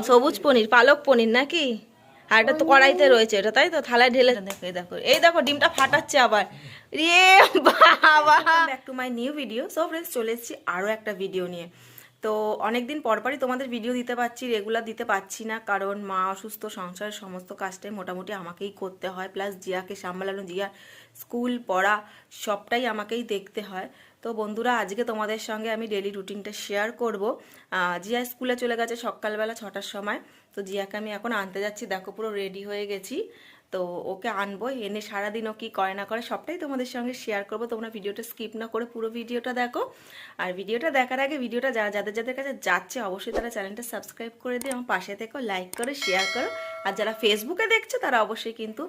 সবুজ পনির, পালক পনির নাকি? আর এটা তো কড়াইতে রয়েছে, এটা তাই তো? থালায় ঢেলে দেখো, এই দেখো, এই দেখো ডিমটা ফাটাচ্ছে আবার। রে বাবা, back to my new video. So friends, চলে এসেছি আরও একটা ভিডিও নিয়ে। তো অনেকদিন পরপরই তোমাদের ভিডিও দিতে পারছি, রেগুলার দিতে পারছি না, কারণ মা অসুস্থ, সংসারের সমস্ত কাজটাই মোটামুটি আমাকেই করতে হয়, প্লাস জিয়াকে সামলানো, জিয়া স্কুল পড়া সবটাই আমাকেই দেখতে হয়। তো বন্ধুরা, আজকে তোমাদের সঙ্গে আমি ডেলি রুটিনটা শেয়ার করব। জিয়া স্কুলে চলে গেছে সকালবেলা 6টার সময়। তো জিয়াকে আমি এখন আনতে যাচ্ছি, দেখো পুরো রেডি হয়ে গেছি। তো ওকে আনবো, এনে সারাদিন ও কী করে না করে সবটাই তোমাদের সঙ্গে শেয়ার করবো। তোমরা ভিডিওটা স্কিপ না করে পুরো ভিডিওটা দেখো। আর ভিডিওটা দেখার আগে ভিডিওটা যাদের যাদের কাছে যাচ্ছে অবশ্যই তারা চ্যানেলটা সাবস্ক্রাইব করে দিও, আমার পাশে থেকো, লাইক করো, শেয়ার করো। আর যারা ফেসবুকে দেখছো তারা অবশ্যই কিন্তু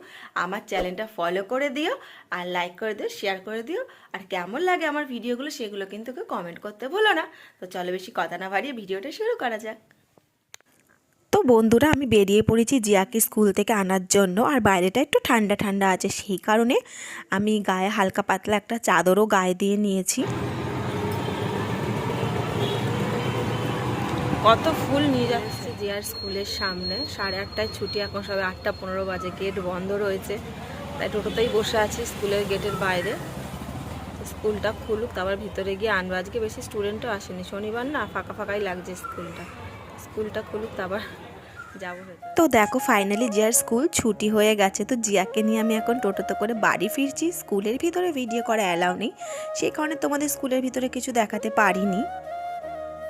আমার চ্যানেলটা ফলো করে দিও, আর লাইক করে দিও, শেয়ার করে দিও। আর কেমন লাগে আমার ভিডিওগুলো সেগুলো কিন্তু কমেন্ট করতে ভুলো না। তো চলো বেশি কথা না বাড়িয়ে ভিডিওটা শুরু করা যাক। তো বন্ধুরা, আমি বেরিয়ে পড়েছি জিয়াকে স্কুল থেকে আনার জন্য। আর বাইরেটা একটু ঠান্ডা ঠান্ডা আছে, সেই কারণে আমি গায়ে হালকা পাতলা একটা চাদরও গায়ে দিয়ে নিয়েছি। কত ফুল নিয়ে যাচ্ছে জিয়ার স্কুলের সামনে। 8:30টায় ছুটি, এখন সবে 8:15 বাজে, গেট বন্ধ রয়েছে, তাই টোটোতেই বসে আছি স্কুলের গেটের বাইরে। স্কুলটা খুলুক, তারপর ভিতরে গিয়ে আনবো। আজকে বেশি স্টুডেন্টও আসেনি, শনিবার না, ফাঁকা ফাঁকাই লাগছে স্কুলটা খুলুক, তারপর যাবো। তো দেখো ফাইনালি জিয়ার স্কুল ছুটি হয়ে গেছে। তো জিয়াকে নিয়ে আমি এখন টোটোতে করে বাড়ি ফিরছি। স্কুলের ভিতরে ভিডিও করা অ্যালাউ নেই, সেই কারণে তোমাদের স্কুলের ভিতরে কিছু দেখাতে পারিনি।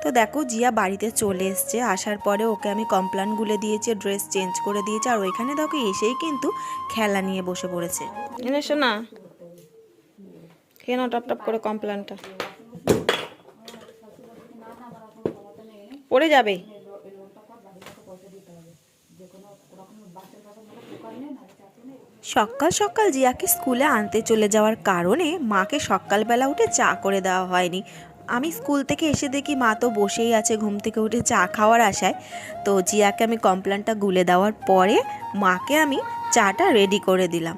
তো দেখো জিয়া বাড়িতে চলে এসছে। আসার পরে ওকে আমি কমপ্লান গুলে দিয়েছি, ড্রেস চেঞ্জ করে দিয়েছি। আর ওইখানে দেখো এসেই কিন্তু খেলা নিয়ে বসে পড়েছে। এনে শোনা, কেন টপ টপ করে কমপ্লানটা পড়ে যাবে। সকাল সকাল জিয়াকে স্কুলে আনতে চলে যাওয়ার কারণে মাকে সকালবেলা উঠে চা করে দেওয়া হয়নি। আমি স্কুল থেকে এসে দেখি মা তো বসেই আছে ঘুম থেকে উঠে চা খাওয়ার আশায়। তো জিয়াকে আমি কমপ্লানটা গুলে দেওয়ার পরে মাকে আমি চাটা রেডি করে দিলাম।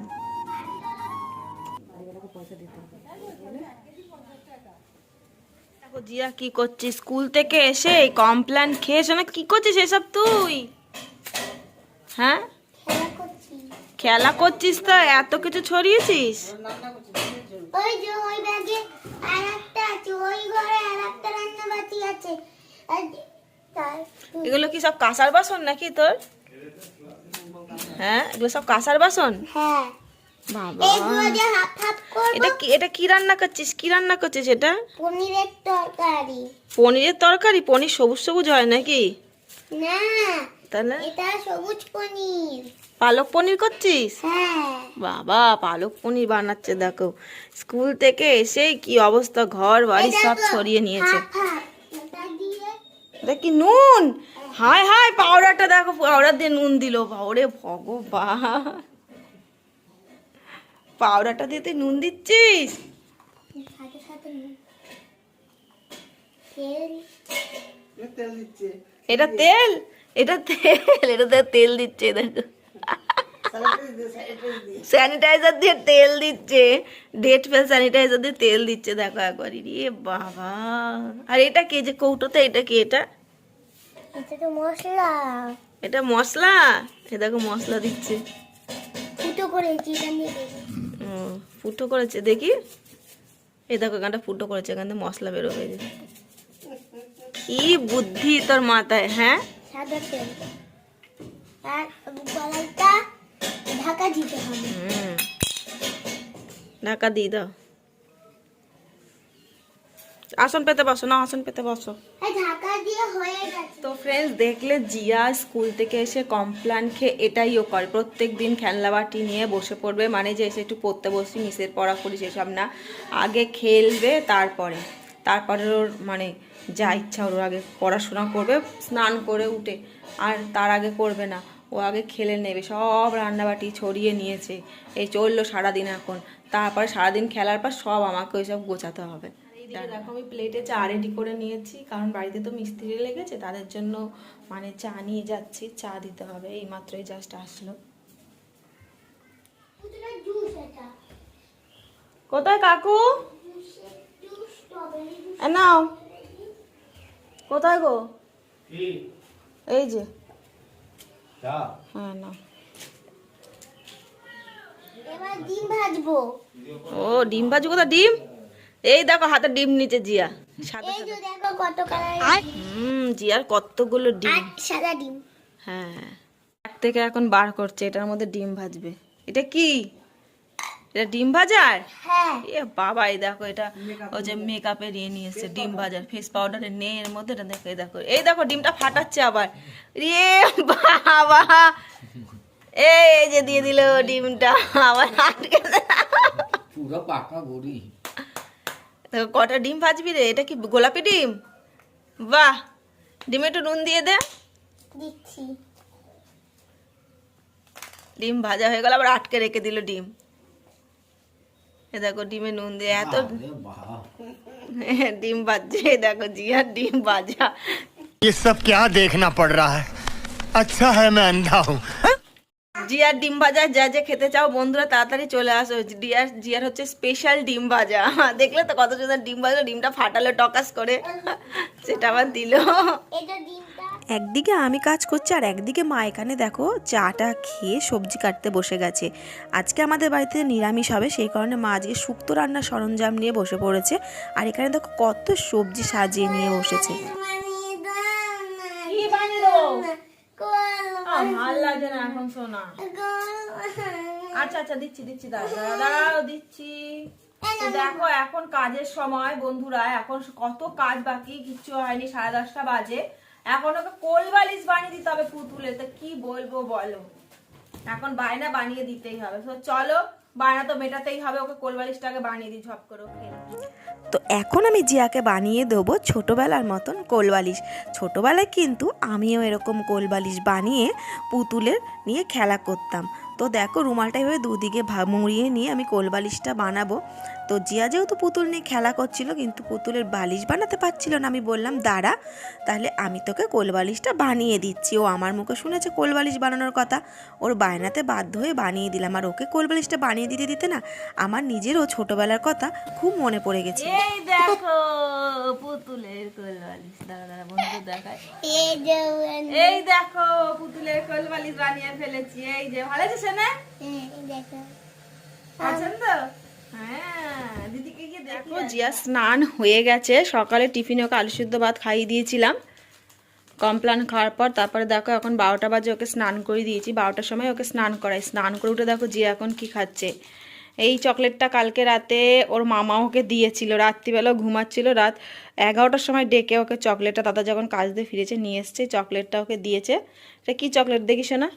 জিয়া কি করছিস? স্কুল থেকে এসে কমপ্লান খেয়েছ না? কি করছিস এসব তুই? হ্যাঁ, খেলা করছিস তো এত কিছু ছড়িয়েছিস? ওই যে ওই ব্যাগে আরেকটা আছে, ওই ঘরে আরেকটা রান্নাবাতি আছে। এগুলো কি সব কাঁসার বাসন নাকি তোর? হ্যাঁ, এগুলো সব কাঁসার বাসন? হ্যাঁ বাবা, এগুলো যে হাফ হাফ করব। এটা কি রান্না করছিস? কি রান্না করছিস এটা? পনিরের তরকারি। পনিরের তরকারি? পনির সবুজ সবুজ হয় নাকি? না, তাহলে এটা সবুজ পনির। পালক পনির করছিস? হ্যাঁ বাবা, পালক পনির বানাচ্ছে দেখো। স্কুল থেকে এসেই কি অবস্থা, ঘর বাড়ি সব ছড়িয়ে নিয়েছে। দেখি নুন, হায় হায়, পাউডারটা দেখো, পাউডার দিয়ে নুন দিল। ওরে ভগবান, পাউডারটা দিয়ে তুই নুন দিচ্ছিস? সাথে সাথে তেল দিচ্ছে। এটা তেল? এটা তেল? এটাতে তেল দিচ্ছে দেখো, স্যানিটাইজার দিয়ে তেল দিচ্ছে, ডেট ফেল স্যানিটাইজার দিয়ে তেল দিচ্ছে দেখো একবার। রে বাবা, আর এটা কে যে কৌটোতে, এটা কি? এটা তো মশলা। এটা মশলা? এ দেখো মশলা দিচ্ছে, ফুটো করেছি এখানে। ফুটো করেছে দেখি, এই দেখো এখানটা ফুটো করেছে, এখান থেকে মশলা বেরোবে। কি বুদ্ধি তোর মাথায়! হ্যাঁ, সাদা তেল আর কড়াইটা ঢাকা দিতে হবে। ঢাকা দিয়ে দাও। আসন পেতে বসো না, আসন পেতে বসো। ঢাকা দিয়ে হয়ে গেছে। তো ফ্রেন্ডস, দেখলে জিয়া স্কুল থেকে এসে কমপ্লান খেয়ে এটাই ও করে, প্রত্যেক দিন খেলনা বাটি নিয়ে বসে পড়বে। মানে যে এসে একটু পড়তে বসি, মিসের পড়া করি সেসব না, আগে খেলবে, তারপরে ওর মানে যা ইচ্ছা ওর আগে পড়াশোনা করবে, স্নান করে উঠে। আর তার আগে করবে না, ও আগে খেলে নেবে। সব রান্নাবাটি ছড়িয়ে নিয়েছে, এই চললো সারাদিন এখন। তারপরে সারাদিন খেলার পর সব আমাকে ওইসব গোছাতে হবে। দেখো আমি প্লেটে চা রেডি করে নিয়েছি, কারণ বাড়িতে তো মিস্ত্রি লেগেছে, তাদের জন্য মানে চা নিয়ে যাচ্ছি, চা দিতে হবে। এই মাত্রই জাস্ট আসলো। কোথায় কাকু? নাও, কোথায় গো? এই যে হ্যাঁ না এবার ডিম ভাজবো। ও ডিম ভাজু কোথা ডিম? এই দেখো হাতে ডিম নিচে জিয়া সাদা এই যে সাদা। দেখো কত কালার জিয়ার কতগুলো ডিম। সাদা ডিম। হ্যাঁ এক থেকে এখন বার করছে, এটার মধ্যে ডিম ভাজবে। এটা কি? এটা ডিম ভাজার? হ্যাঁ এ বাবা এই দেখো এটা ওই যে মেকআপের ইয়ে নিয়ে এসছে ডিম ভাজার, ফেস পাউডারের নেই এর মধ্যে। এটা দেখো এই দেখো, এই দেখো ডিমটা ফাটাচ্ছে আবার। রে বাবা এই যে দিয়ে দিল ডিমটা আবার আটকে। পুরো পাকা বড়ি। দেখো কটা ডিম ভাজবি রে? এটা কি গোলাপি ডিম? বাহ, ডিমে একটু নুন দিয়ে দে। দিচ্ছি। ডিম ভাজা হয়ে গেল, আবার আটকে রেখে দিল ডিম। এ দেখো ডিমে নুন দিয়ে এত আরে বাহ, ডিম ভাজছে। দেখো জিয়ার ডিম ভাজা। ये सब क्या देखना पड़ रहा है? अच्छा है मैं अंधा हूँ। জিয়ার ডিম ভাজা যা যে খেতে চাও বন্ধুরা তাড়াতাড়ি চলে আসো। জিয়ার হচ্ছে স্পেশাল ডিম ভাজা। দেখলে তো কত সুন্দর ডিম ভাজা, ডিমটা ফাটালো টকাস করে, সেটা আবার দিল। এটা ডিমটা একদিকে আমি কাজ করছি আর একদিকে মা এখানে দেখো চাটা খেয়ে সবজি কাটতে বসে গেছে। আজকে আমাদের বাড়িতে নিরামিষ হবে, সেই কারণে মা আজকে শুক্তো রান্নার সরঞ্জাম নিয়ে বসে পড়েছে। আর এখানে দেখো কত সবজি সাজিয়ে নিয়ে বসেছে। কি বানিয়ে দেবো? ভাল লাগে না এখন শোনা। আচ্ছা আচ্ছা দিচ্ছি দিচ্ছি, দাঁড়াও দিচ্ছি। তো দেখো এখন কাজের সময় বন্ধুরা, এখন কত কাজ বাকি, কিচ্ছু হয়নি, 10:30 বাজে। এখন ওকে কোল বালিশ বানিয়ে দিতে হবে পুতুলে, তো কি বলবো বলো, এখন বায়না বানিয়ে দিতেই হবে। তো চলো বায়না তো মেটাতেই হবে, ওকে কোল বালিশটাকে বানিয়ে দিই ঝপ করে ওকে। তো এখন আমি জিয়াকে বানিয়ে দেবো ছোটোবেলার মতন কোলবালিশ। ছোটোবেলায় কিন্তু আমিও এরকম কোলবালিশ বানিয়ে পুতুলের নিয়ে খেলা করতাম। তো দেখো রুমালটা এভাবে দুদিকে মুড়িয়ে নিয়ে আমি কোলবালিশটা বানাবো। তো জিয়া যেহেতু পুতুল নিয়ে খেলা করছিল কিন্তু পুতুলের বালিশ বানাতে পারছিল না, আমি বললাম দাঁড়া তাহলে আমি তোকে কোলবালিশটা বানিয়ে দিচ্ছি। ও আমার মুখে শুনেছে কোলবালিশ বানানোর কথা, ওর বায়নাতে বাধ্য হয়ে বানিয়ে দিলাম। আর ওকে কোলবালিশটা বানিয়ে দিতে দিতে না আমার নিজেরও ছোটোবেলার কথা খুব মনে পড়ে গেছে। এই দেখো পুতুলের কোল বালিশ, দাঁড়া দাঁড়া বন্ধু দেখায়। এই যে এই দেখো পুতুলের কোল বালিশ বানিয়ে ফেলেছি। এই যে ভালো আছে না? দেখো পছন্দ? হ্যাঁ দিদিকে গিয়ে দেখো। জিয়া স্নান হয়ে গেছে, সকালে টিফিনে ওকে আলু সিদ্ধ ভাত খাইয়ে দিয়েছিলাম কমপ্লান খাওয়ার পর। তারপরে দেখো এখন 12টা বাজে, ওকে স্নান করে দিয়েছি। 12টার সময় ওকে স্নান করাই। স্নান করে উঠে দেখো জিয়া এখন কি খাচ্ছে। এই চকলেটটা কালকে রাতে ওর মামা ওকে দিয়েছিল, রাত্রিবেলা ঘুমাচ্ছিল, রাত 11টার সময় ডেকে ওকে চকলেটটা, দাদা যখন কাজ দিয়ে ফিরেছে নিয়ে এসছে, চকলেটটা ওকে দিয়েছে। এটা কি চকলেট দেখিস না?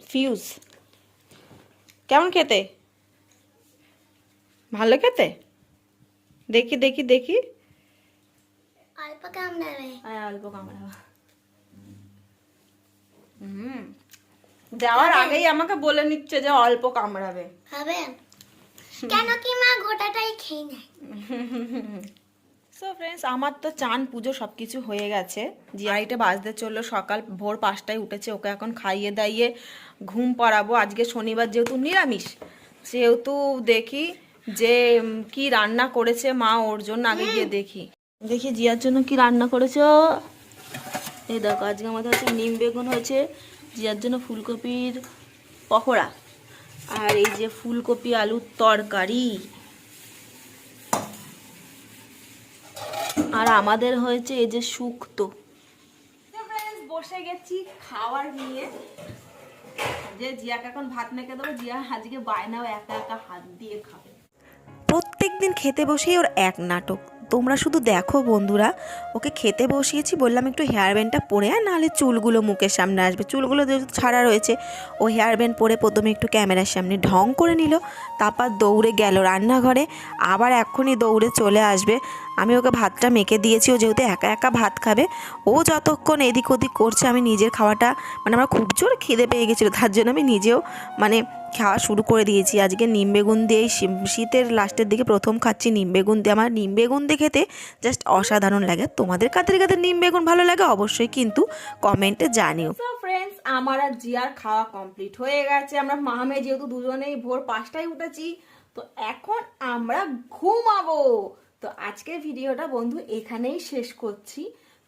ফিউজ। কেমন খেতে? ভালো খেতে? দেখি দেখি দেখি। অল্প কামড়াবে। অল্প কামড়াবা। যাওয়ার আগেই আমাকে বলে নিচ্ছে যে অল্প কামড়াবে। হবে কেন কি মা গোটাটাই খেয়ে নেয়। সো ফ্রেন্ডস আমার তো চান পুজো সব কিছু হয়ে গেছে। জিয়াইটা বাজতে চললো, সকাল ভোর 5টায় উঠেছে। ওকে এখন খাইয়ে দাইয়ে ঘুম পাড়াবো। আজকে শনিবার যেহেতু নিরামিষ, সেহেতু দেখি যে কি রান্না করেছে মা, ওর জন্য আগে গিয়ে দেখি দেখি জিয়ার জন্য কি রান্না করেছো। এই দেখো আজকে আমাদের হচ্ছে নিম বেগুন হয়েছে, জিয়ার জন্য ফুলকপির পকোড়া, আর এই যে ফুলকপি আলুর তরকারি, আর আমাদের হয়েছে এই যে শুক্তো। বসে গেছি খাওয়ার নিয়ে, যে জিয়াকে এখন ভাত মেখে দেবো। জিয়া আজকে বায়নাও একা একা হাত দিয়ে খাবে। প্রত্যেক দিন খেতে বসেই ওর এক নাটক। তোমরা শুধু দেখো বন্ধুরা, ওকে খেতে বসিয়েছি, বললাম একটু হেয়ার ব্যান্ডটা পরে আয়, নাহলে চুলগুলো মুখের সামনে আসবে। চুলগুলো যেহেতু ছাড়া রয়েছে, ও হেয়ার ব্যান্ড পরে প্রথমে একটু ক্যামেরার সামনে ঢং করে নিল, তারপর দৌড়ে গেল রান্নাঘরে, আবার এক্ষুনি দৌড়ে চলে আসবে। আমি ওকে ভাতটা মেখে দিয়েছি, ও যেহেতু একা একা ভাত খাবে, ও যতক্ষণ এদিক ওদিক করছে আমি নিজের খাওয়াটা, মানে আমার খুব জোর খিদে পেয়ে গেছিলো, তার জন্য আমি নিজেও মানে খাওয়া শুরু করে দিয়েছি। আজকে নিম বেগুন দিয়ে শীতের লাস্টের দিকে প্রথম খাচ্ছি নিম বেগুন দিয়ে। আমার নিম বেগুন দিয়ে খেতে জাস্ট অসাধারণ লাগে। তোমাদের কাদের কাদের নিম বেগুন ভালো লাগে অবশ্যই কিন্তু কমেন্টে জানিও। সো ফ্রেন্ডস আমার আর জিয়ার খাওয়া কমপ্লিট হয়ে গেছে। আমরা মামে যেহেতু দুজনেই ভোর 5টায় উঠেছি, তো এখন আমরা ঘুমাবো। তো আজকের ভিডিওটা বন্ধু এখানেই শেষ করছি।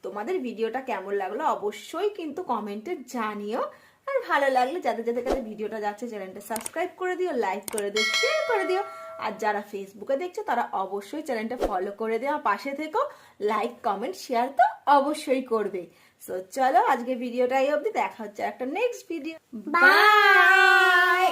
তোমাদের ভিডিওটা কেমন লাগলো অবশ্যই কিন্তু কমেন্টে জানিও। আর ভালো লাগলে যাদের যাদের কাছে ভিডিওটা যাচ্ছে চ্যানেলটা সাবস্ক্রাইব করে দিও, লাইক করে দিও, শেয়ার করে দিও। আর যারা ফেসবুকে দেখছো তারা অবশ্যই চ্যানেলটা ফলো করে দিও, পাশে থেকো, লাইক কমেন্ট শেয়ার তো অবশ্যই করবে। সো চলো আজকে ভিডিওটা এই অবধি, দেখা হচ্ছে একটা নেক্সট ভিডিও। বাই।